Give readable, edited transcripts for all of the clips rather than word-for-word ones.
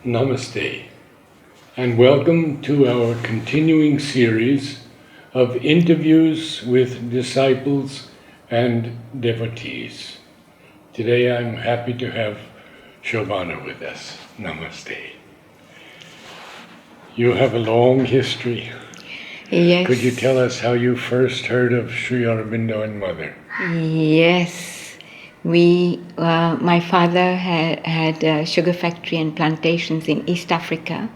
Namaste, and welcome to our continuing series of interviews with disciples and devotees. Today I'm happy to have Shobana with us. Namaste. You have a long history. Yes. Could you tell us how you first heard of Sri Aurobindo and Mother? Yes. My father had a sugar factory and plantations in East Africa,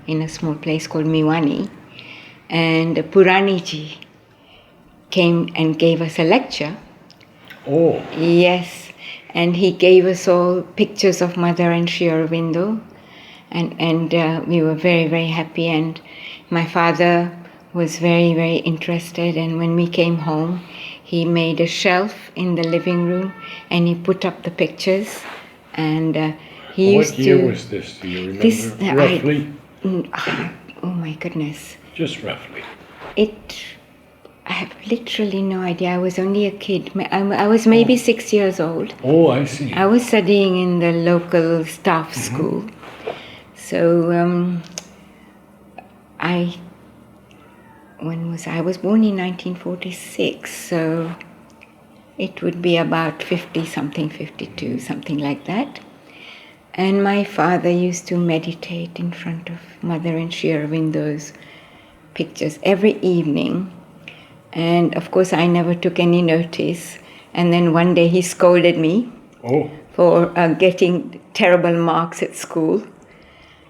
in a small place called Miwani. And Puraniji came and gave us a lecture. Oh. Yes. And he gave us all pictures of Mother and Sri Aurobindo. And we were very, very happy. And my father was very, very interested. And when we came home, he made a shelf in the living room and he put up the pictures. And he used to... What year was this? Do you remember roughly? Oh my goodness. Just roughly. I have literally no idea. I was only a kid. I was maybe 6 years old. Oh, I see. I was studying in the local staff school. So I was born in 1946, so it would be about 50-something, 52, something like that. And my father used to meditate in front of Mother and Sri Aurobindo's pictures every evening. And of course I never took any notice. And then one day he scolded me for getting terrible marks at school.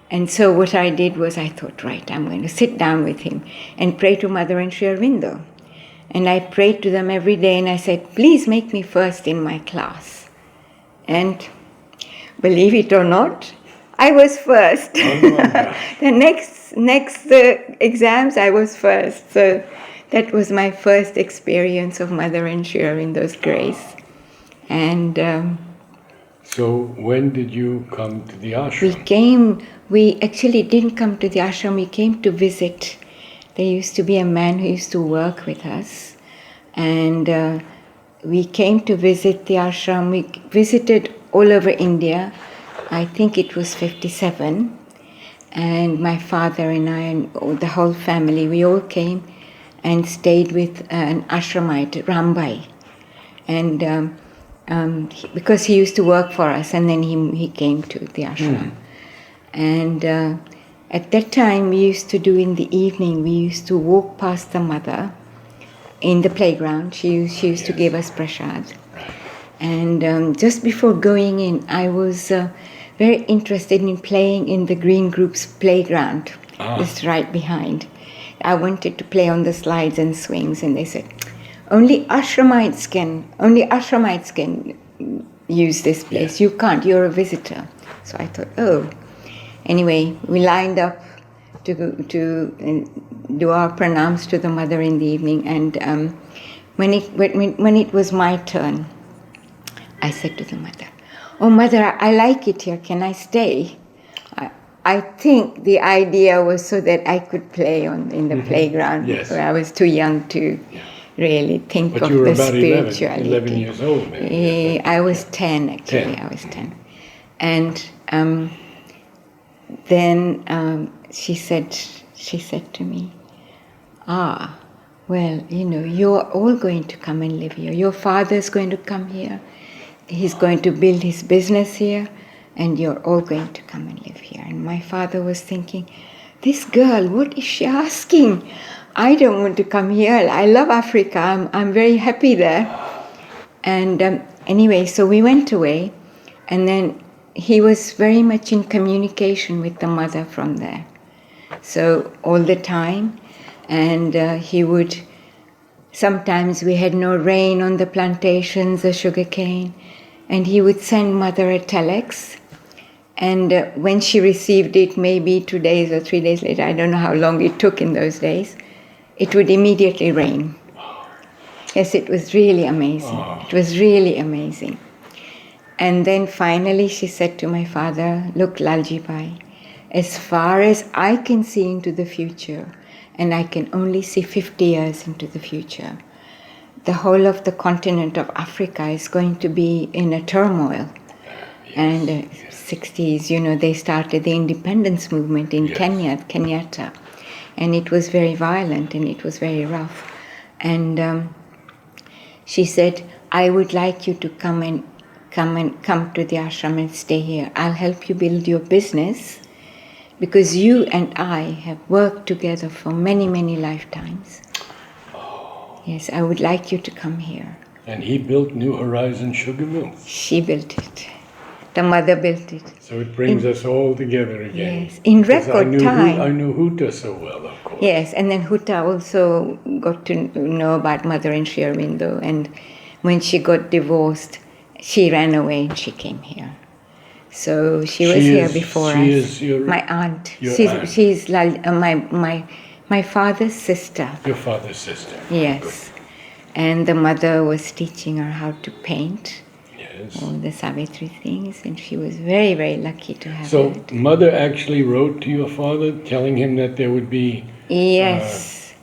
And so what I did was I thought, right, I'm going to sit down with him and pray to Mother and Sri Aurobindo. And I prayed to them every day and I said, please make me first in my class. And believe it or not, I was first. The next exams I was first. So that was my first experience of Mother and Sri Aurobindo's grace. And so when did you come to the ashram? We actually didn't come to the ashram, we came to visit. There used to be a man who used to work with us. And we came to visit the ashram. We visited all over India. I think it was 57. And my father and I and the whole family, we all came and stayed with an ashramite, Rambai. And because he used to work for us, and then he came to the ashram. And at that time, we used to do in the evening, we used to walk past the mother in the playground. She used to give us prasad. And just before going in, I was very interested in playing in the Green Group's playground, just right behind. I wanted to play on the slides and swings, and they said, only Ashramites can use this place. You can't, you're a visitor. So I thought, oh. Anyway, we lined up to do our pranams to the mother in the evening. And when it was my turn, I said to the mother, oh mother, I like it here, can I stay? I think the idea was so that I could play in the playground. Yes. Where I was too young to really think but of you were the about spirituality. 11 years old, maybe. I was 10, actually. 10. I was 10. And then she said to me, well, you're all going to come and live here. Your father's going to come here. He's going to build his business here, and you're all going to come and live here. And my father was thinking, this girl, what is she asking? I don't want to come here. I love Africa. I'm very happy there. And anyway, so we went away, and then he was very much in communication with the mother from there. So all the time, and he would, sometimes we had no rain on the plantations, the sugarcane, and he would send mother a telex. And when she received it, maybe 2 days or 3 days later, I don't know how long it took in those days, it would immediately rain. Yes, it was really amazing. It was really amazing. And then finally she said to my father, look, Lalji Bhai, as far as I can see into the future, and I can only see 50 years into the future, the whole of the continent of Africa is going to be in a turmoil. And 60s, they started the independence movement in Kenyatta. And it was very violent and it was very rough. And she said, I would like you to come to the ashram and stay here. I'll help you build your business because you and I have worked together for many, many lifetimes. Oh. Yes, I would like you to come here. And he built New Horizon Sugar Mills. She built it. The mother built it. So it brings us all together again. Yes, in record time. I knew Huta so well, of course. Yes, and then Huta also got to know about Mother and Sri Aurobindo. And when she got divorced, she ran away and she came here. So she was here before us. She is my aunt. Aunt. She's like my father's sister. Your father's sister. Yes. Good. And the mother was teaching her how to paint. Yes. All the Savitri things, and she was very, very lucky to have So it. Mother actually wrote to your father telling him that there would be Yes.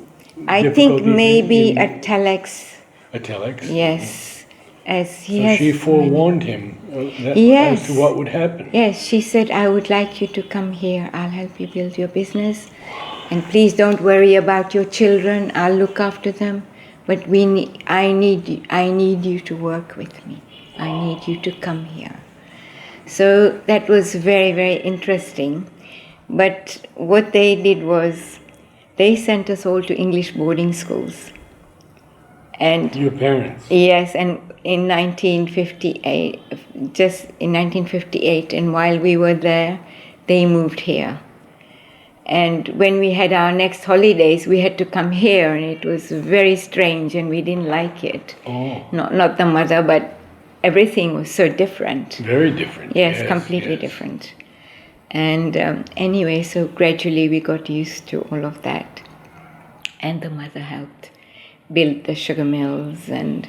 I think maybe a telex. A telex? Yes. As he so has she forewarned him yes. as to what would happen. Yes, she said, I would like you to come here. I'll help you build your business. And please don't worry about your children. I'll look after them. But I need you to work with me. I need you to come here. So that was very, very interesting. But what they did was they sent us all to English boarding schools. And your parents? Yes, and in 1958, and while we were there, they moved here. And when we had our next holidays, we had to come here, and it was very strange, and we didn't like it. Oh. Not the mother, but everything was so different. Very different. Yes, completely different. And anyway, so gradually we got used to all of that. And the mother helped build the sugar mills. And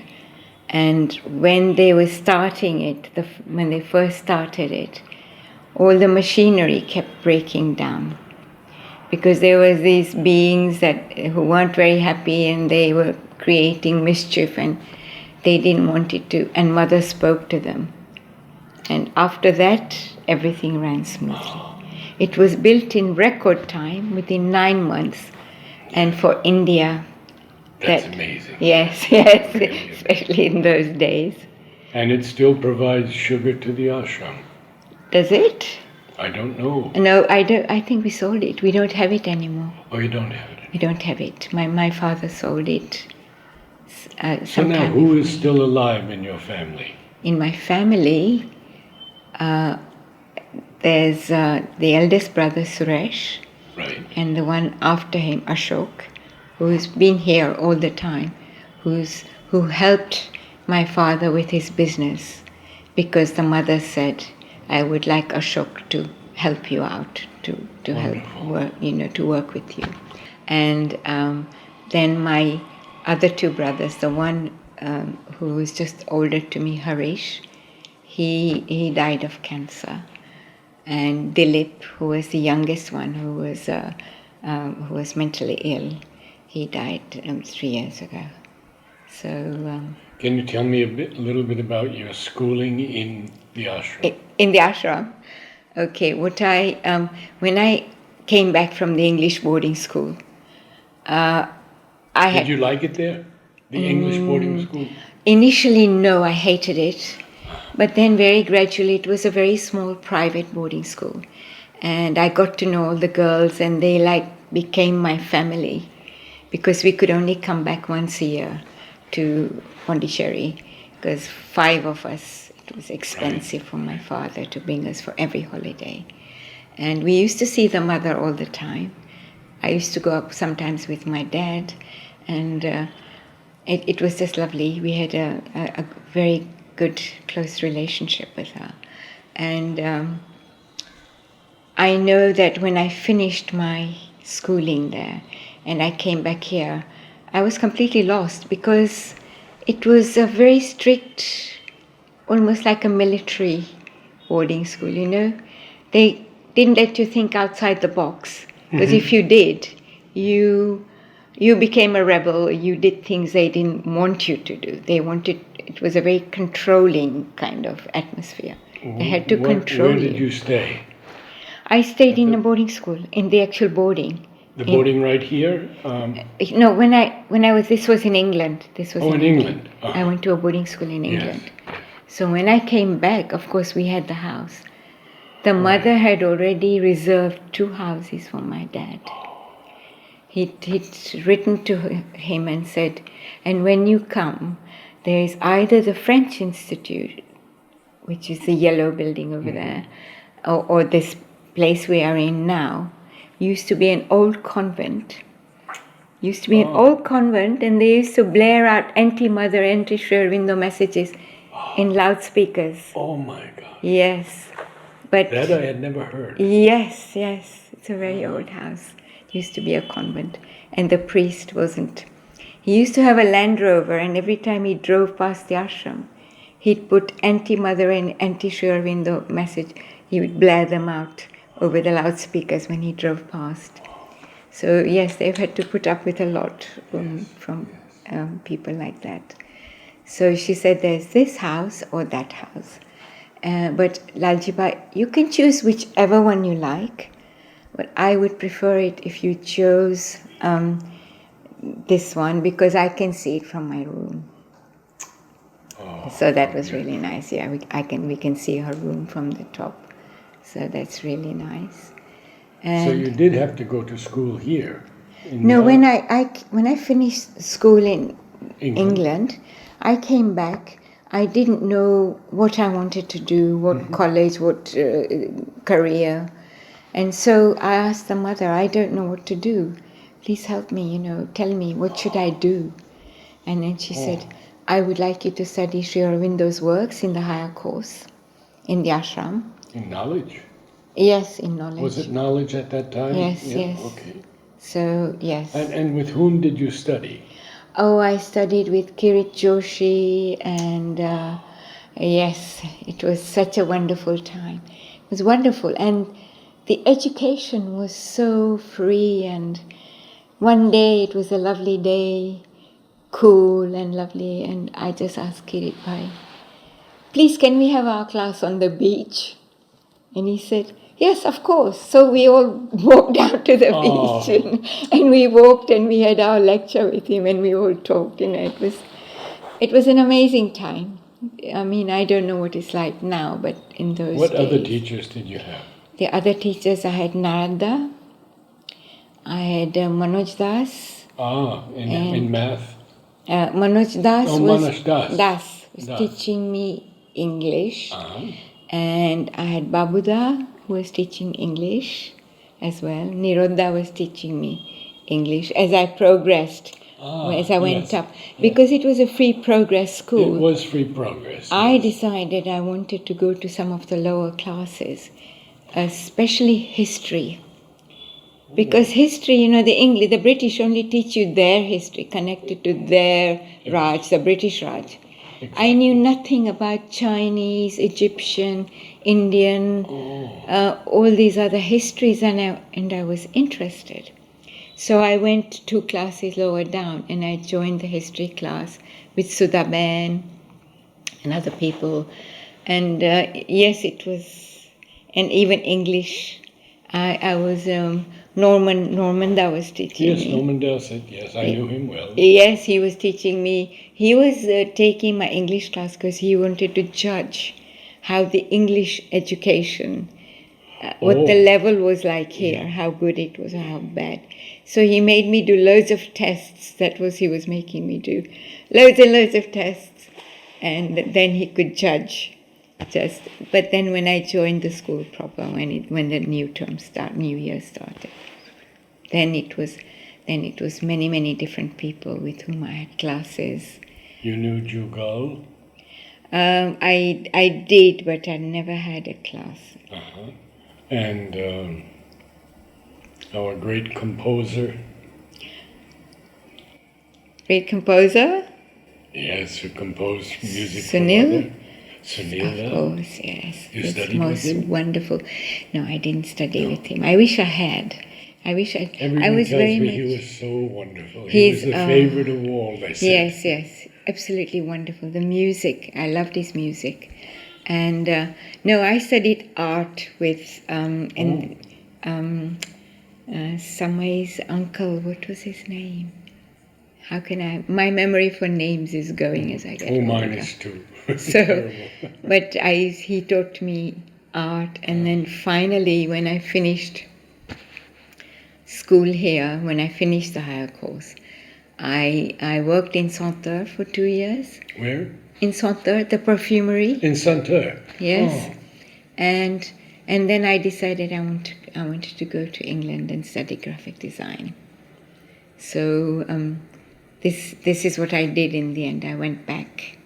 when they were starting it, when they first started it, all the machinery kept breaking down. Because there was these beings who weren't very happy, and they were creating mischief, and they didn't want it to, and Mother spoke to them. And after that, everything ran smoothly. It was built in record time, within 9 months. And for India... That's amazing. Yes, especially in those days. And it still provides sugar to the ashram. Does it? I don't know. No, I don't. I think we sold it. We don't have it anymore. Oh, you don't have it? We don't have it. My father sold it. So now, who is still alive in your family? In my family, there's the eldest brother, Suresh. Right. And the one after him, Ashok, who's been here all the time, who helped my father with his business, because the mother said, I would like Ashok to help you out, to help work, to work with you. And then my other two brothers, the one who was just older to me, Harish, he died of cancer. And Dilip, who was the youngest one, who was mentally ill, he died 3 years ago. So. Can you tell me a little bit about your schooling in the ashram? In the ashram, okay. When I came back from the English boarding school, Did you like it there, the English boarding school? Initially, no, I hated it. But then very gradually, it was a very small private boarding school. And I got to know all the girls, and they became my family, because we could only come back once a year to Pondicherry, because 5 of us, it was expensive for my father to bring us for every holiday. And we used to see the mother all the time. I used to go up sometimes with my dad, and it was just lovely. We had a very good, close relationship with her. And I know that when I finished my schooling there and I came back here, I was completely lost, because it was a very strict, almost like a military boarding school, They didn't let you think outside the box, because if you did, you became a rebel. You did things they didn't want you to do. It was a very controlling kind of atmosphere. I had to control Where did you. you stay? I stayed in a boarding school, in the actual boarding. The boarding right here? No, when I was, this was in England. This was in England. I went to a boarding school in Yes. England. So when I came back, of course, we had the house. The mother had already reserved 2 houses for my dad. He'd written to him and said, and when you come, there is either the French Institute, which is the yellow building over there, or this place we are in now, used to be an old convent. And they used to blare out anti-mother, anti-Sri Aurobindo messages in loudspeakers. Oh my God. Yes. But that I had never heard. Yes. It's a very old house. It used to be a convent. And the priest wasn't. He used to have a Land Rover, and every time he drove past the ashram, he'd put anti-mother and anti-Sri Aurobindo message. He would blare them out over the loudspeakers when he drove past. So yes, they've had to put up with a lot from people like that. So she said, there's this house or that house. But Lalji Bhai, you can choose whichever one you like, but I would prefer it if you chose this one, because I can see it from my room. So that was really nice. Yeah, we can see her room from the top. So that's really nice. And so you did have to go to school here? No, when I finished school in England, I came back. I didn't know what I wanted to do, what college, what career. And so I asked the mother, I don't know what to do. Please help me, tell me, what should I do? And then she said, I would like you to study Sri Aurobindo's works in the higher course, in the ashram. In knowledge? Yes, in knowledge. Was it knowledge at that time? Yes. Okay. So, yes. And with whom did you study? Oh, I studied with Kirit Joshi, and yes, it was such a wonderful time. It was wonderful, and the education was so free, and one day it was a lovely day, cool and lovely, and I just asked Kirit Bhai, please can we have our class on the beach? And he said, yes, of course. So we all walked down to the beach, and we walked, and we had our lecture with him, and we all talked. It was an amazing time. I mean, I don't know what it's like now, but in those days. What other teachers did you have? The other teachers, I had Narad, I had Manoj Das. In math? Manoj Das was Das. teaching me English. And I had Babuda, who was teaching English as well. Nirodda was teaching me English as I progressed, as I went up. Because it was a free progress school. It was free progress. I decided I wanted to go to some of the lower classes, especially history. Because history, the British only teach you their history, connected to their Raj, the British Raj. I knew nothing about Chinese, Egyptian, Indian, all these other histories, and I was interested. So I went 2 classes lower down, and I joined the history class with Sudha Ben and other people. And yes, it was, and even English. I was Norman that was teaching me. Yes, Norman Dowsett, yes, I knew him well. Yes, he was teaching me. He was taking my English class because he wanted to judge how the English education, what the level was like here, how good it was or how bad. So he made me do loads of tests. That was he was making me do. Loads and loads of tests. And then he could judge. But then when I joined the school proper, when the new year started, then it was many, many different people with whom I had classes. You knew Jugal? I did, but I never had a class. And our great composer? Great composer? Yes, who composed music Sunil? Sunil, of course, yes. You it's studied most with him? Wonderful. No, I didn't study with him. I wish I had. Everyone I was tells very me much. he was so wonderful. He was the favorite of all, they said. Yes, absolutely wonderful. The music, I loved his music. And no, I studied art with Samay's uncle. What was his name? How can I? My memory for names is going as I get older. Mine is too. So, but he taught me art, and then finally, when I finished school here, when I finished the higher course, I worked in Santerre for 2 years. Where? In Santerre, the perfumery. In Santerre? Yes. Oh. And then I decided I wanted to go to England and study graphic design. So this is what I did in the end. I went back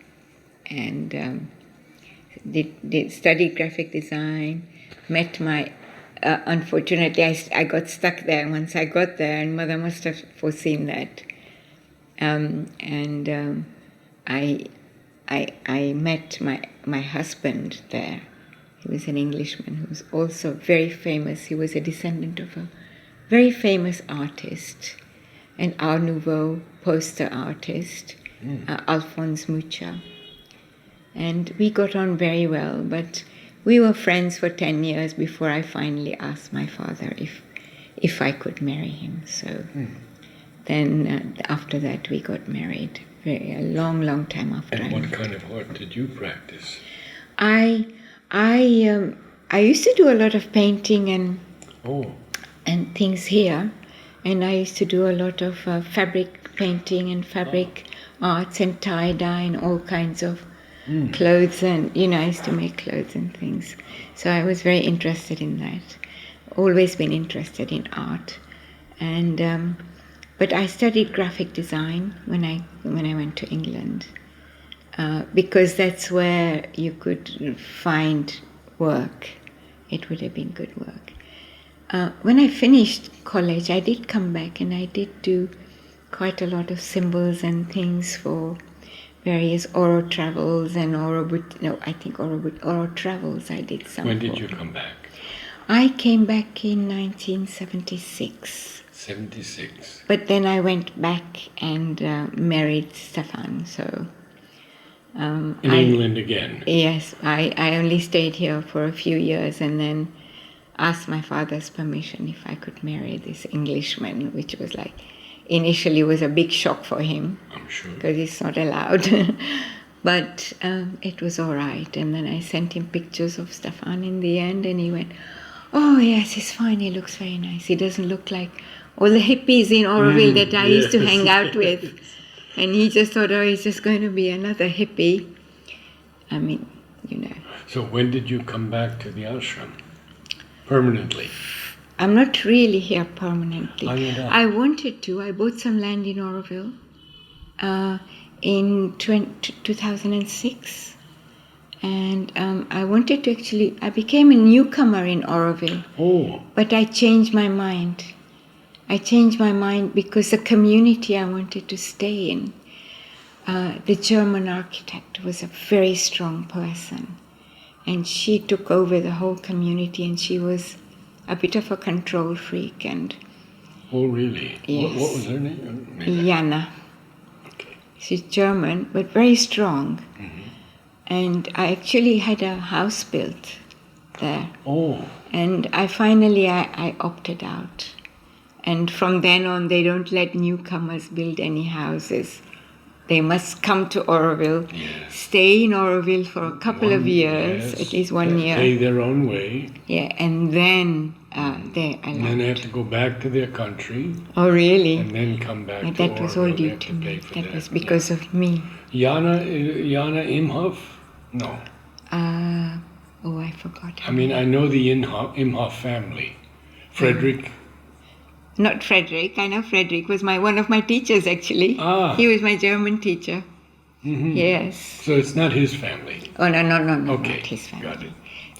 and did studied graphic design, met my... unfortunately, I got stuck there once I got there, and Mother must have foreseen that. I met my husband there. He was an Englishman who was also very famous. He was a descendant of a very famous artist, an Art Nouveau poster artist, Alphonse Mucha. And we got on very well, but we were friends for 10 years before I finally asked my father if I could marry him. So then after that we got married, a long time after. And what kind of art did you practice? I used to do a lot of painting and things here, and I used to do a lot of fabric painting and fabric arts and tie-dye and all kinds of clothes, and I used to make clothes and things. So I was very interested in that. Always been interested in art, and but I studied graphic design when I went to England because that's where you could find work. It would have been good work. When I finished college, I did come back and I did do quite a lot of symbols and things for various Oro travels and Oro travels I did some. When did you come back? I came back in 1976. 76. But then I went back and married Stefan, so... in England again? Yes, I only stayed here for a few years and then asked my father's permission if I could marry this Englishman, which was like... Initially was a big shock for him. I'm sure. Because it's not allowed. But it was all right. And then I sent him pictures of Stefan in the end, and he went, "Oh, yes, he's fine. He looks very nice. He doesn't look like all the hippies in Oroville that I used to hang out with." And he just thought, oh, he's just going to be another hippie. I mean, So when did you come back to the ashram? Permanently? I'm not really here permanently. I wanted to. I bought some land in Oroville in 2006. And I wanted to I became a newcomer in Oroville. Oh. But I changed my mind. I changed my mind because the community I wanted to stay in, the German architect was a very strong person. And she took over the whole community, and she was a bit of a control freak. And oh, really? Yes. What was her name? Jana. Okay. She's German, but very strong. Mm-hmm. And I actually had a house built there. Oh. And I opted out. And from then on, they don't let newcomers build any houses. They must come to Oroville, stay in Oroville for a couple of years, at least 1 year. Pay their own way. Yeah, and then they're allowed. And then they have to go back to their country. Oh, really? And then come back and to that was all Oroville. due to me. That was because of me. Jana Imhoff? No. I forgot. I mean, I know the Imhoff family. Frederick. Not Frederick. I know Frederick was one of my teachers, actually. Ah. He was my German teacher. Mm-hmm. Yes. So it's not his family? Oh, no, Okay. Not his family. Got it.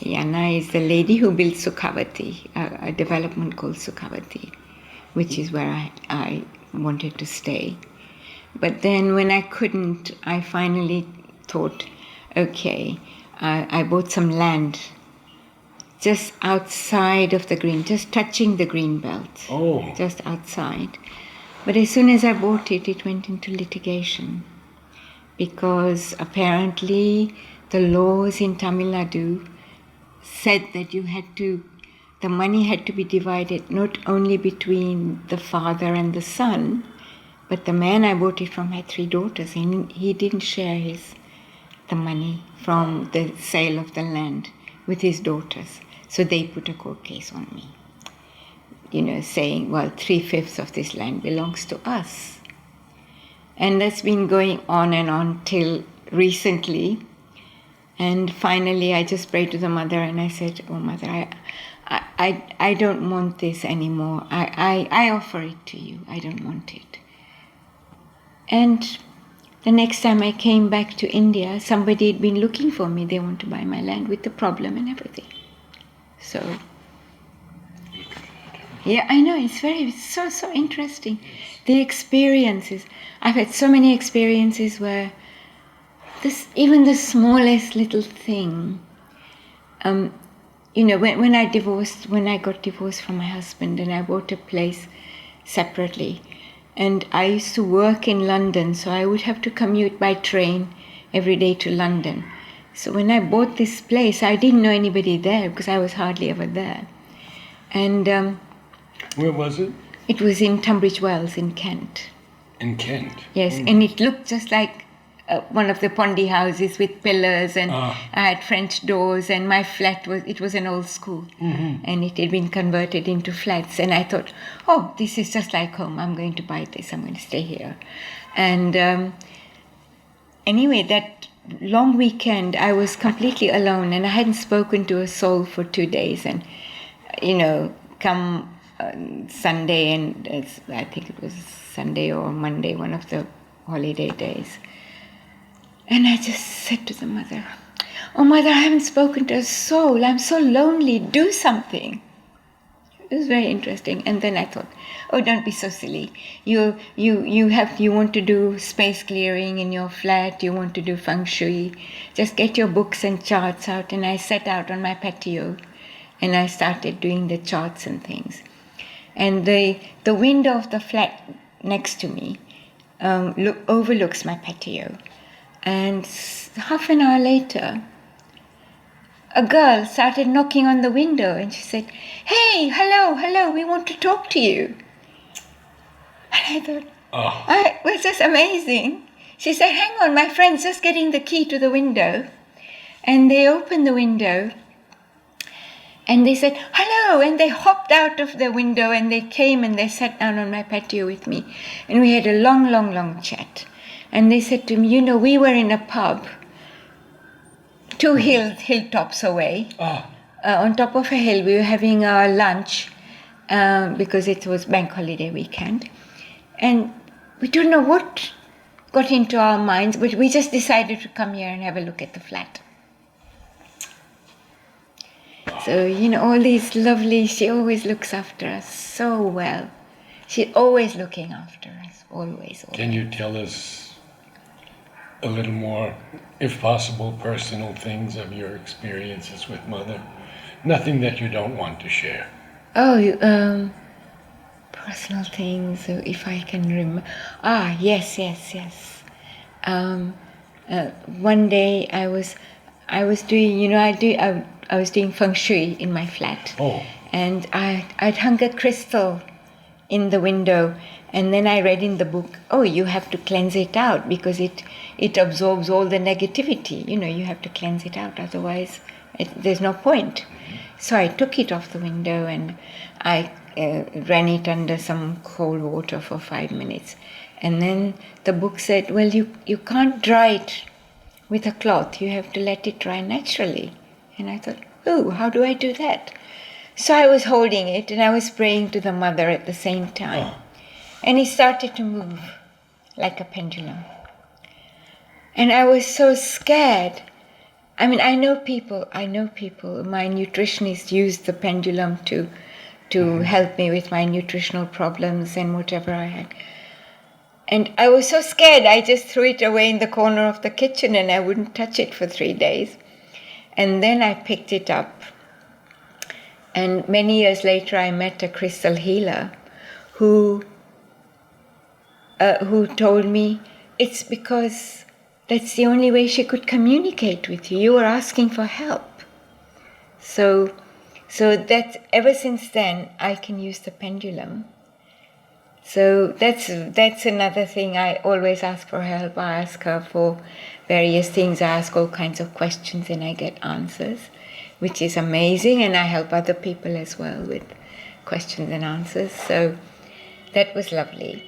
Jana is the lady who built Sukhavati, a development called Sukhavati, which is where I wanted to stay. But then when I couldn't, I finally thought, okay, I bought some land just outside of the green, just touching the green belt. Oh. Just outside. But as soon as I bought it, it went into litigation. Because apparently the laws in Tamil Nadu said that the money had to be divided not only between the father and the son, but the man I bought it from had 3 daughters, and he didn't share the money from the sale of the land with his daughters. So they put a court case on me, saying, well, 3/5 of this land belongs to us. And that's been going on till recently. And finally, I just prayed to the mother and I said, oh, Mother, I don't want this anymore. I offer it to you. I don't want it. And the next time I came back to India, somebody had been looking for me. They want to buy my land with the problem and everything. So, yeah, I know, it's so interesting. The experiences. I've had so many experiences where even the smallest little thing, when I got divorced from my husband and I bought a place separately, and I used to work in London, so I would have to commute by train every day to London. So when I bought this place, I didn't know anybody there because I was hardly ever there. And where was it? It was in Tunbridge Wells in Kent. In Kent? Yes, and it looked just like one of the Pondy houses with pillars, and I had French doors, and my flat was an old school, and it had been converted into flats. And I thought, oh, this is just like home. I'm going to buy this. I'm going to stay here. And anyway, that long weekend, I was completely alone, and I hadn't spoken to a soul for 2 days. And come Sunday, and I think it was Sunday or Monday, one of the holiday days. And I just said to the mother, oh, Mother, I haven't spoken to a soul. I'm so lonely. Do something. It was very interesting. And then I thought, oh, don't be so silly. You want to do space clearing in your flat. You want to do feng shui. Just get your books and charts out. And I sat out on my patio and I started doing the charts and things. And the window of the flat next to me overlooks my patio. And half an hour later, a girl started knocking on the window and she said, hey, hello, we want to talk to you. And I thought, it was just amazing. She said, hang on, my friend's just getting the key to the window. And they opened the window and they said, hello, and they hopped out of the window and they came and they sat down on my patio with me. And we had a long chat. And they said to me, we were in a pub 2 hilltops away. On top of a hill, we were having our lunch because it was bank holiday weekend. And we don't know what got into our minds, but we just decided to come here and have a look at the flat. So, all these lovely, she always looks after us so well. She's always looking after us, always. Can you tell us a little more, if possible, personal things of your experiences with Mother? Nothing that you don't want to share. Oh, personal things, so if I can remember. Yes. One day I was doing, I was doing feng shui in my flat. And I'd hung a crystal in the window, and then I read in the book, you have to cleanse it out because it absorbs all the negativity. You have to cleanse it out, otherwise there's no point. So I took it off the window and I ran it under some cold water for 5 minutes. And then the book said, well, you can't dry it with a cloth. You have to let it dry naturally. And I thought, how do I do that? So I was holding it and I was praying to the Mother at the same time. And it started to move like a pendulum. And I was so scared. I mean, I know people. My nutritionist used the pendulum to help me with my nutritional problems and whatever I had. And I was so scared, I just threw it away in the corner of the kitchen and I wouldn't touch it for 3 days. And then I picked it up. And many years later, I met a crystal healer who told me it's because that's the only way she could communicate with you. You were asking for help. So that's, ever since then, I can use the pendulum. So that's another thing. I always ask for help. I ask her for various things. I ask all kinds of questions and I get answers, which is amazing. And I help other people as well with questions and answers. So that was lovely.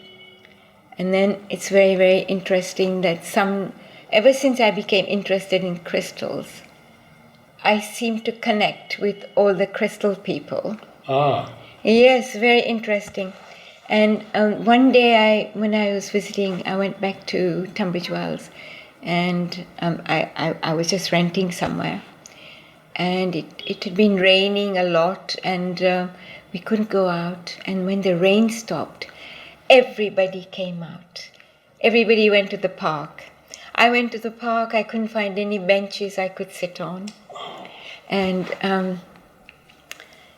And then it's very, very interesting that ever since I became interested in crystals, I seem to connect with all the crystal people. Ah. Yes, very interesting. And one day, when I was visiting, I went back to Tunbridge Wells, and I was just renting somewhere. And it had been raining a lot, and we couldn't go out. And when the rain stopped, everybody came out. Everybody went to the park. I went to the park. I couldn't find any benches I could sit on. And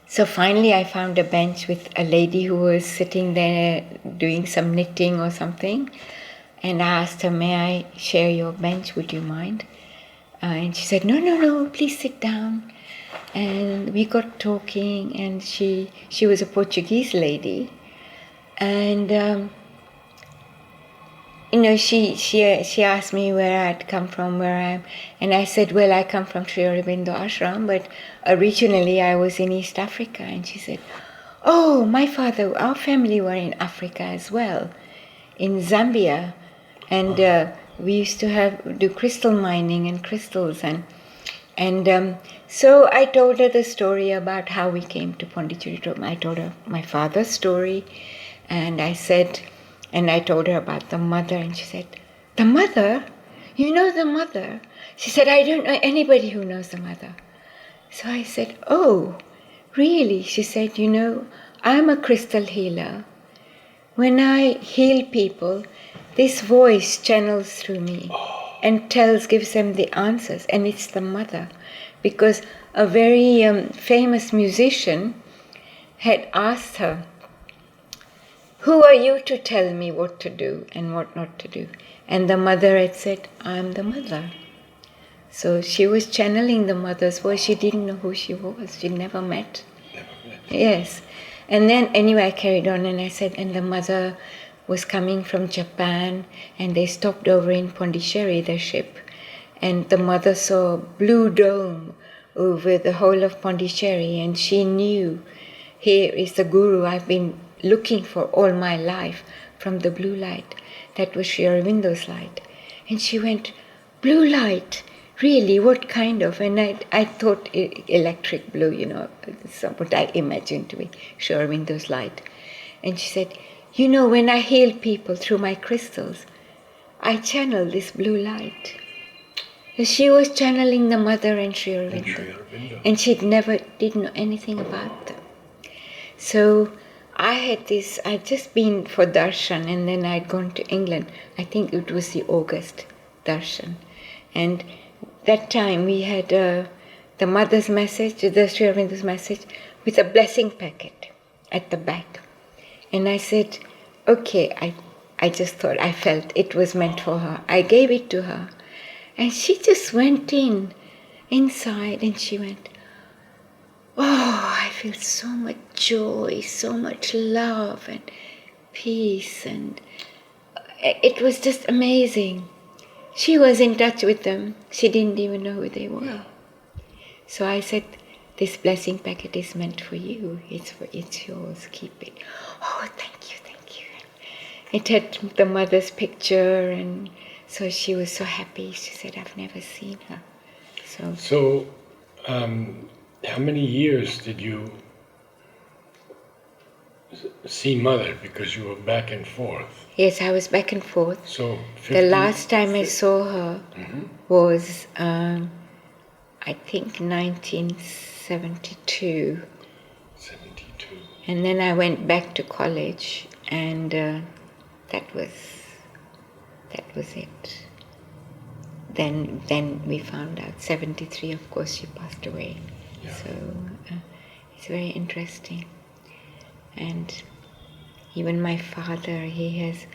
so finally I found a bench with a lady who was sitting there doing some knitting or something. And I asked her, may I share your bench? Would you mind? And she said, no, please sit down. And we got talking, and she was a Portuguese lady. And she asked me where I'd come from, where I am, and I said, well, I come from Sri Aurobindo Ashram, but originally I was in East Africa. And she said, oh, our family were in Africa as well, in Zambia, and we used to do crystal mining and crystals, and so I told her the story about how we came to Pondicherry. I told her my father's story, and I told her about the mother, and she said, the mother? You know the mother? She said, I don't know anybody who knows the mother. So I said, oh, really? She said, I'm a crystal healer. When I heal people, this voice channels through me and gives them the answers, and it's the mother. Because a very famous musician had asked her, who are you to tell me what to do and what not to do? And the mother had said, I'm the mother. So she was channeling the mother's voice. She didn't know who she was. She never met. Yes. And then, anyway, I carried on and I said, and the mother was coming from Japan, and they stopped over in Pondicherry, the ship. And the mother saw a blue dome over the whole of Pondicherry, and she knew, here is the guru I've been looking for all my life, from the blue light. That was Sri Aurobindo's light. And she went, blue light? Really, what kind of? And I thought electric blue, that's what I imagined to be Sri Aurobindo's light. And she said, when I heal people through my crystals, I channel this blue light. So she was channeling the mother and Sri Aurobindo. And she didn't know anything about them. So I'd just been for darshan, and then I'd gone to England. I think it was the August darshan. And that time we had the mother's message, the Sri Aurobindo's message, with a blessing packet at the back. And I said, okay, I just thought, I felt it was meant for her. I gave it to her. And she just went inside, and she went, oh, I feel so much joy, so much love and peace, and it was just amazing. She was in touch with them. She didn't even know who they were. So I said, this blessing packet is meant for you. It's yours. Keep it. Oh, thank you. It had the mother's picture, and so she was so happy. She said, I've never seen her. So how many years did you see Mother? Because you were back and forth. Yes, I was back and forth. So the last time I saw her was, I think, 1972. 72. And then I went back to college, and that was it. Then we found out, 73, of course, she passed away. Yeah. So it's very interesting. And even my father, he has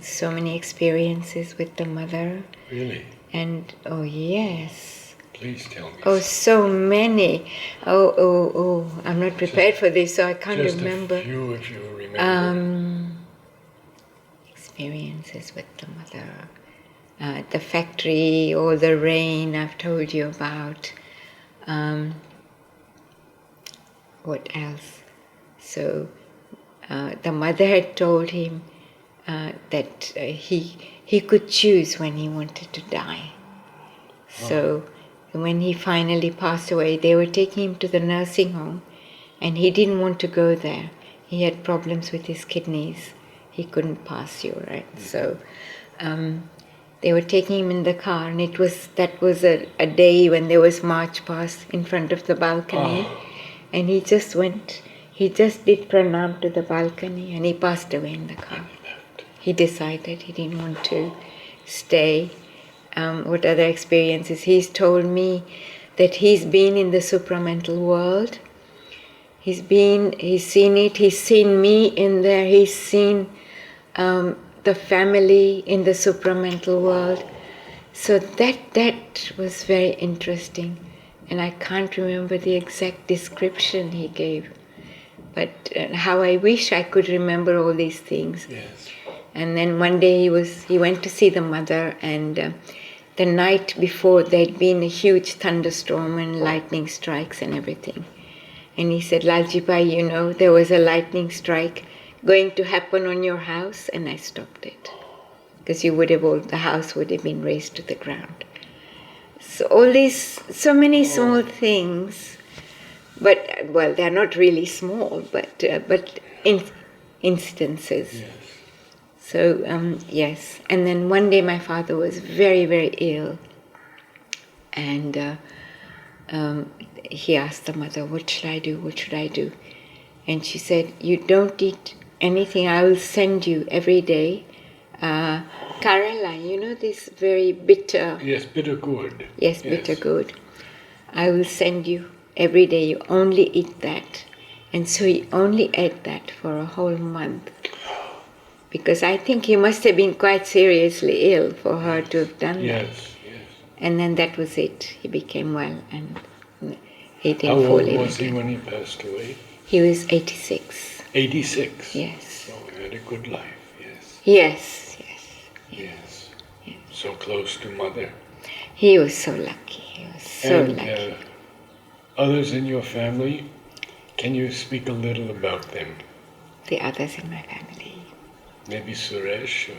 so many experiences with the mother. Really? And oh yes. Please tell me. Oh, so many. Oh, I'm not prepared for this, so I can't remember. Just a few if you remember. Experiences with the mother. The factory, or the rain I've told you about. What else? So the mother had told him that he could choose when he wanted to die. So when he finally passed away, they were taking him to the nursing home, and he didn't want to go there. He had problems with his kidneys. He couldn't pass you, right? So they were taking him in the car, and that was a day when there was march past in front of the balcony, and he just did pranam to the balcony, and he passed away in the car. He decided he didn't want to stay. What other experiences? He's told me that he's been in the supramental world. He's seen it, he's seen me in there, he's seen the family in the supramental world. So that was very interesting. And I can't remember the exact description he gave. But how I wish I could remember all these things. Yes. And then one day he went to see the mother, and the night before there'd been a huge thunderstorm and lightning strikes and everything. And he said, Lalji Bhai, there was a lightning strike going to happen on your house, and I stopped it. Because the house would have been razed to the ground. So all these, so many small things, but, well, they're not really small, but instances. Yes. So, yes. And then one day my father was very, very ill. And he asked the mother, what should I do? What should I do? And she said, you don't eat anything. I will send you every day Karala, this very bitter. Yes, bitter gourd. Yes, bitter gourd. I will send you every day. You only eat that. And so he only ate that for a whole month. Because I think he must have been quite seriously ill for her to have done that. Yes. And then that was it. He became well, and he didn't How fall old ill was he again. when he passed away? He was 86. 86? Yes. So he had a good life, yes. Yes. So close to mother. He was so lucky. He was so lucky. Others in your family, can you speak a little about them? The others in my family. Maybe Suresh?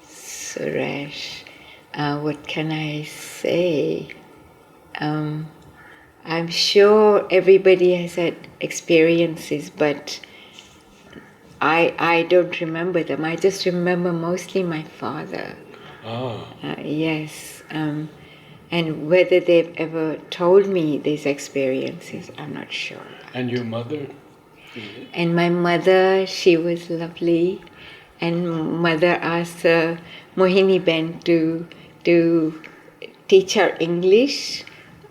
Suresh. What can I say? I'm sure everybody has had experiences, but I don't remember them. I just remember mostly my father. Yes. And whether they've ever told me these experiences, I'm not sure. And your mother? And my mother, she was lovely. And mother asked Mohini Ben to teach her English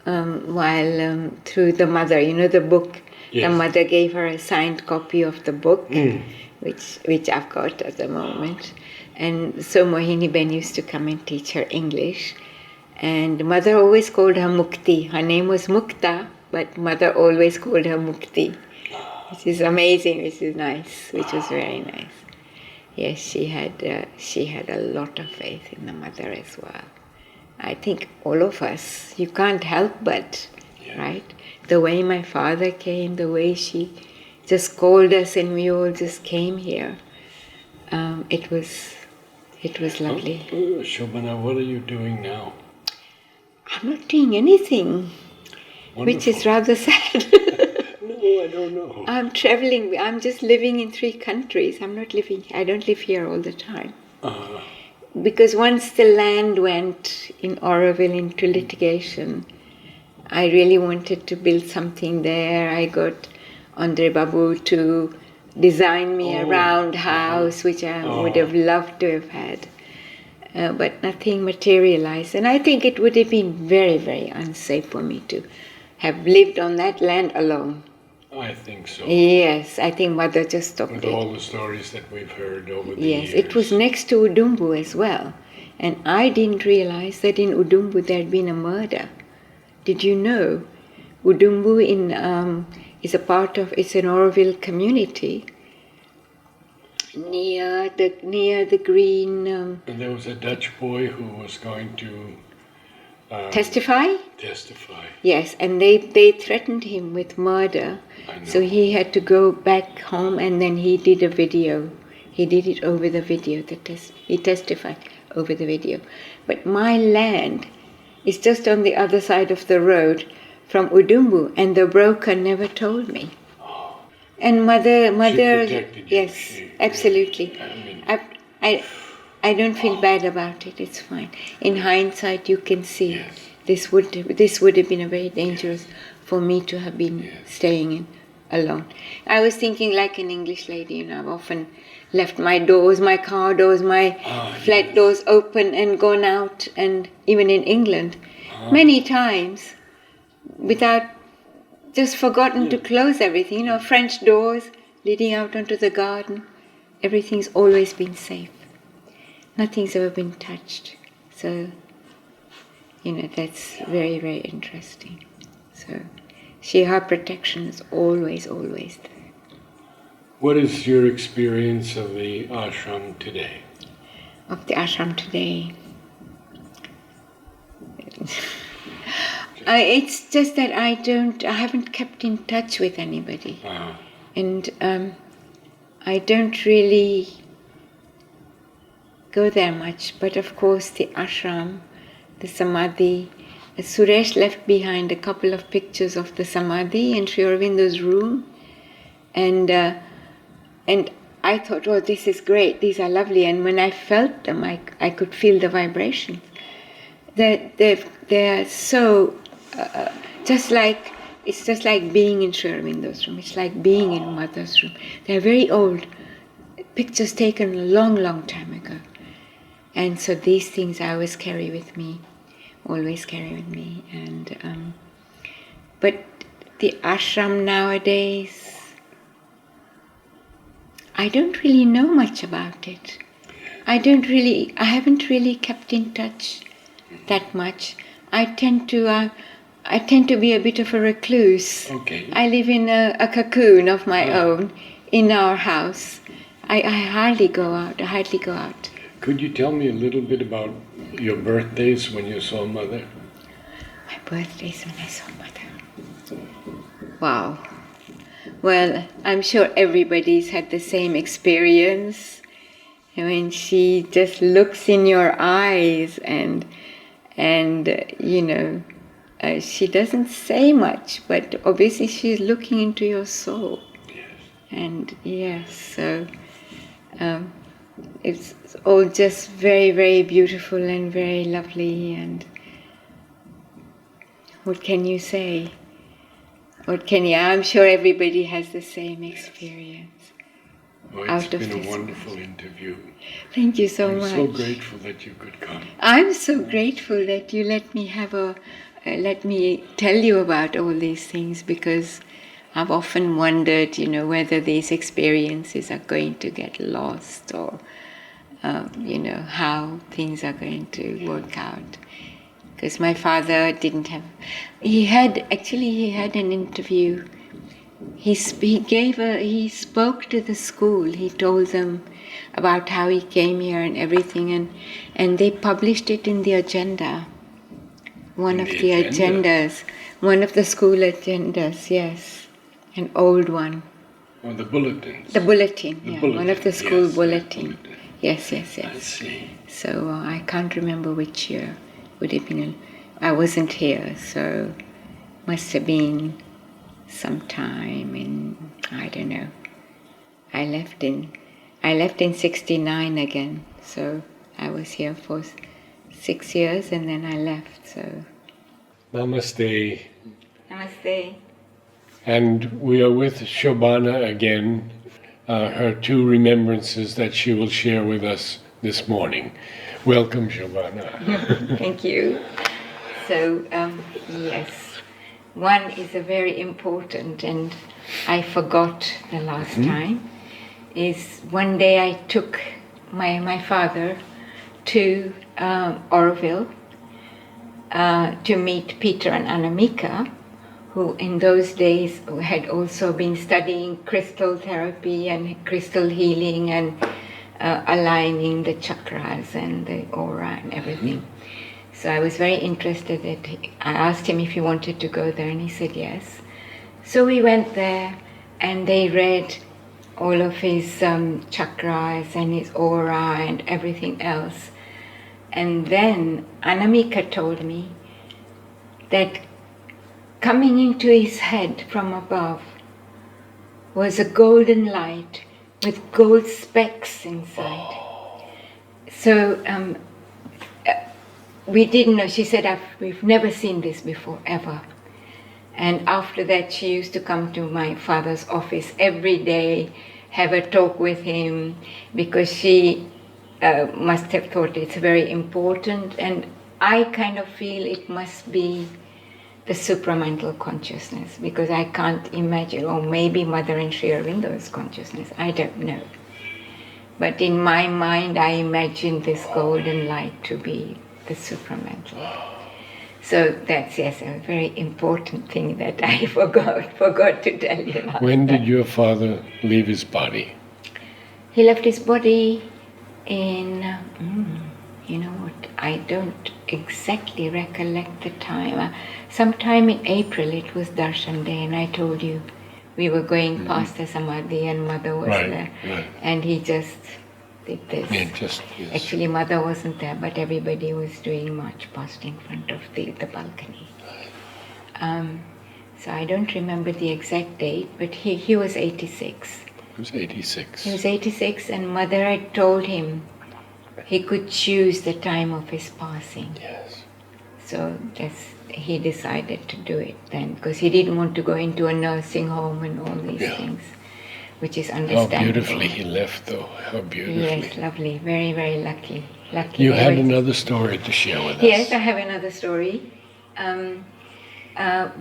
while through the mother, the book. Yes. The mother gave her a signed copy of the book, which I've got at the moment. And so Mohini Ben used to come and teach her English. And mother always called her Mukti. Her name was Mukta, but mother always called her Mukti, which is amazing, which is nice, which was very nice. Yes, she had a lot of faith in the mother as well. I think all of us, you can't help but, right? The way my father came, the way she just called us and we all just came here. It was lovely. Shobana, what are you doing now? I'm not doing anything, which is rather sad. No, I don't know. I'm traveling. I'm just living in 3 countries. I don't live here all the time. Because once the land went in Oroville into litigation, I really wanted to build something there. I got Andre Babu to design me a round house, which I would have loved to have had. But nothing materialized. And I think it would have been very, very unsafe for me to have lived on that land alone. I think so. Yes, I think Mother just stopped With it. all the stories that we've heard over the Yes, years. it was next to Udumbu as well. And I didn't realize that in Udumbu there had been a murder. Did you know? Udumbu is a part of, it's an Oroville community near the green... And there was a Dutch boy who was going to testify? testify. Yes, and they threatened him with murder. I know. So he had to go back home, and then he did a video. He did it over the video. He testified over the video. But my land is just on the other side of the road from Udumbu, and the broker never told me. And mother, protected you. yes, She- absolutely. I mean- I don't feel bad about it. It's fine. In hindsight, you can see Yes. this would have been a very dangerous for me to have been Yes. staying in alone. I was thinking like an English lady. I've often left my doors, my car doors, my flat yes. doors open and gone out, and even in England, many times, without just forgotten to close everything. French doors leading out onto the garden. Everything's always been safe. Nothing's ever been touched. So, that's very, very interesting. So, her protection is always, always there. What is your experience of the ashram today? Of the ashram today. It's just that I haven't kept in touch with anybody. And I don't really go there much. But of course the ashram, the samadhi, Suresh left behind a couple of pictures of the samadhi in Sri Aurobindo's room. And I thought, oh, this is great, these are lovely. And when I felt them, I could feel the vibrations. They're so, it's just like being in Sri Aurobindo's room. It's like being in Mother's room. They're very old, pictures taken a long, long time ago. And so these things I always carry with me. And but the ashram nowadays, I don't really know much about it. I haven't really kept in touch that much. I tend to be a bit of a recluse. Okay. I live in a cocoon of my own in our house. I hardly go out. Could you tell me a little bit about your birthdays when you saw Mother? My birthdays when I saw Mother. Wow. Well, I'm sure everybody's had the same experience. When she just looks in your eyes and she doesn't say much, but obviously she's looking into your soul. Yes. And yes, so it's all just very, very beautiful and very lovely. And what can you say? I'm sure everybody has the same experience. Well, it's been a wonderful interview. Thank you so much. I'm so grateful that you could come. I'm so grateful that you let me tell you about all these things, because I've often wondered, whether these experiences are going to get lost, or how things are going to work out. Because my father he had an interview. He spoke to the school. He told them about how he came here and everything, and they published it in the agenda. One of the school agendas, yes, an old one. Or the bulletins. The bulletin, bulletin, one of the school yes, bulletin. bulletin. Yes. I see. So I can't remember which year. Would have been. I wasn't here, so must have been sometime in, I don't know. I left in 1969 again, so I was here for 6 years and then I left. So Namaste. Namaste. And we are with Shobana again, her 2 remembrances that she will share with us this morning. Welcome, Shobana. Thank you. So, yes, One is a very important, and I forgot the last time, is one day I took my father to Oroville to meet Peter and Anamika, who in those days had also been studying crystal therapy and crystal healing and aligning the chakras and the aura and everything. So I was very interested. I asked him if he wanted to go there, and he said yes. So we went there, and they read all of his chakras and his aura and everything else. And then Anamika told me that coming into his head from above was a golden light with gold specks inside. So we didn't know. She said, we've never seen this before, ever. And after that, she used to come to my father's office every day, have a talk with him, because she must have thought it's very important. And I kind of feel it must be the supramental consciousness, because I can't imagine, or maybe Mother and Sri Aurobido's consciousness, I don't know. But in my mind, I imagine this golden light to be the supramental. So that's, yes, a very important thing that I forgot to tell you. When did your father leave his body? He left his body in, you know what, I don't exactly recollect the time. Sometime in April, it was Darshan Day, and I told you we were going past the Samadhi and Mother was there. Right. And he just did this. Yeah, yes. Actually, Mother wasn't there, but everybody was doing march past in front of the balcony. So I don't remember the exact date, but he was 86. He was 86. He was 86, and Mother had told him he could choose the time of his passing. Yes. So he decided to do it then, because he didn't want to go into a nursing home and all these things, which is understandable. How beautifully he left, though. How beautifully. Yes, lovely. Very, very lucky. You had another story to share with us. Yes, I have another story.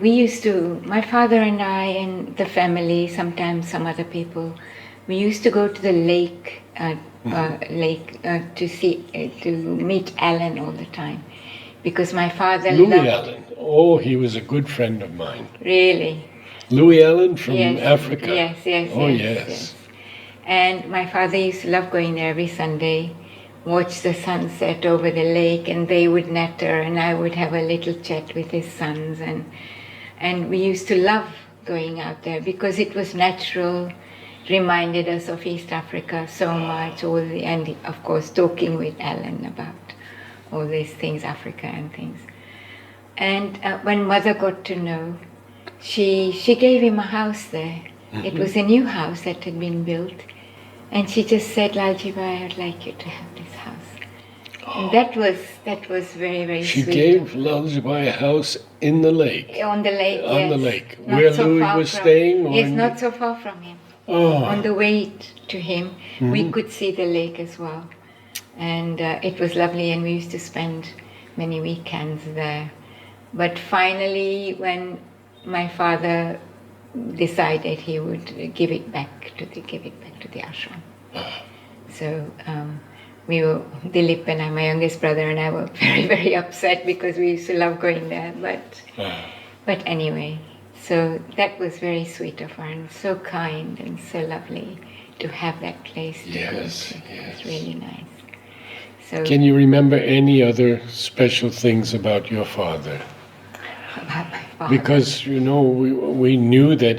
We used to, my father and I and the family, sometimes some other people, we used to go to the lake, to meet Alan all the time, because my father Louis Allen. Oh, he was a good friend of mine. Really? Louis Allen from Africa. Yes. Oh, yes. And my father used to love going there every Sunday, watch the sunset over the lake, and they would natter, and I would have a little chat with his sons, and we used to love going out there because it was natural, reminded us of East Africa so much, and of course talking with Alan about all these things, Africa and things. And when Mother got to know, she gave him a house there. It was a new house that had been built. And she just said, Lalji-bhai, I'd like you to have this house. And that was very, very she sweet. She gave Lalji-bhai a house in the lake. On the lake, On the lake. Not Where so Louis far was from, staying? Yes, not so far from him. On the way to him, we could see the lake as well. And it was lovely, and we used to spend many weekends there. But finally, when my father decided he would give it back to the ashram. So we were, Dilip and I, my youngest brother and I, were very, very upset because we used to love going there. But anyway, so that was very sweet of her, and so kind and so lovely to have that place to go to. It was really nice. So, can you remember any other special things about your father? About my father? Because, you know, we knew that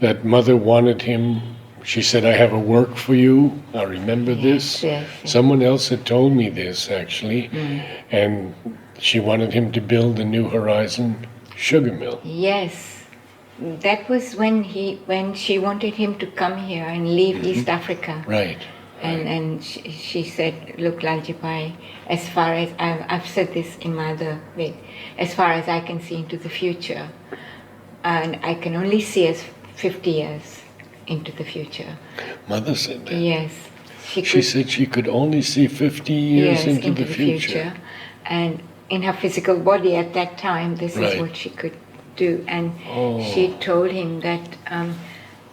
that Mother wanted him. She said, I have a work for you. I remember this. Yes. Someone else had told me this, actually. And she wanted him to build a New Horizon sugar mill. Yes. That was when she wanted him to come here and leave East Africa. Right. And she said, look, Lalji-bhai, as far as, I've said this in my other way, as far as I can see into the future, and I can only see us 50 years into the future. Mother said that? Yes. She said she could only see 50 years into the future. And in her physical body at that time, this Right. is what she could do. And she told him that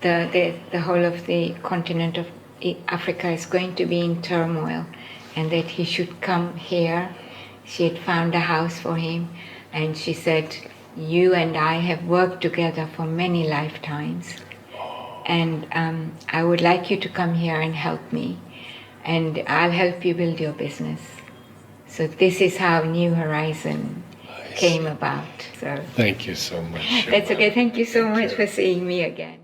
the whole of the continent of Africa is going to be in turmoil, and that he should come here. She had found a house for him, and she said, "You and I have worked together for many lifetimes, and I would like you to come here and help me, and I'll help you build your business." So this is how New Horizon came about. So thank you so much. that's Shobana. okay. Thank you so Thank much you. for seeing me again.